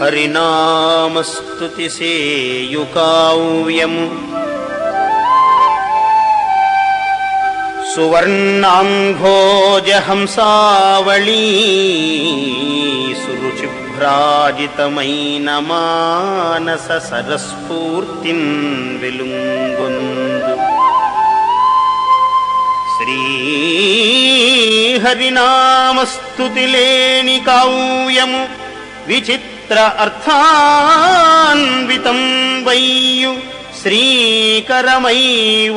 హరినామస్తుతి సేయుకావ్యము సువర్ణాంభోజహంసావళీ సురుచిభ్రాజితమైన మానస సరస్ఫూర్తిన్ వెలుంగొందు శ్రీహరినామస్తుతి లేని కావ్యము విచిత్ర అర్థాన్వితం వయ్యు శ్రీకరమై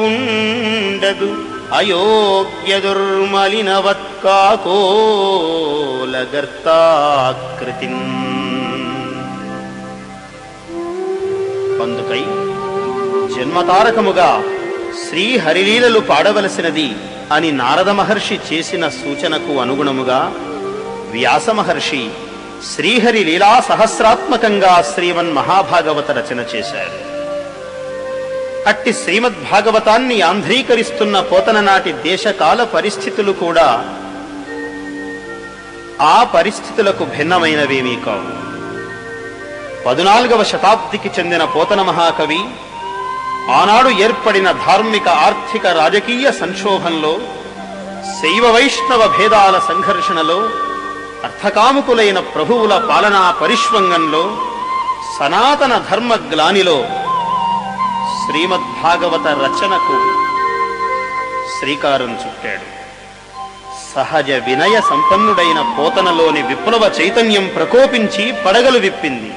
ఉండదు అయోగ్య దుర్మలినవత్కాకోలగర్తాకృతిం. అందుకై జన్మతారకముగా శ్రీహరిలీలలు పాడవలసినది అని నారద మహర్షి చేసిన సూచనకు అనుగుణముగా వ్యాస మహర్షి శ్రీహరి లీలా సహస్రాత్మకంగా శ్రీమన్మహాభాగవత రచన చేశారు. అట్టి శ్రీమద్భాగవతాన్ని ఆంధ్రీకరిస్తున్న పోతన నాటి దేశకాల పరిస్థితులు కూడా ఆ పరిస్థితులకు భిన్నమైనవేమీ కావు. 14వ శతాబ్దికి చెందిన పోతన మహాకవి ఆనాడు ఏర్పడిన ధార్మిక ఆర్థిక రాజకీయ సంక్షోభంలో, శైవ వైష్ణవ భేదాల సంఘర్షణలో, అర్థకాముకులైన ప్రభువుల పాలనా పరిష్వంగంలో, సనాతన ధర్మ గ్లానిలో శ్రీమద్భాగవత రచనకు శ్రీకారం చుట్టాడు. సహజ వినయ సంపన్నుడైన పోతనలోని విప్లవ చైతన్యం ప్రకోపించి పడగలు విప్పింది.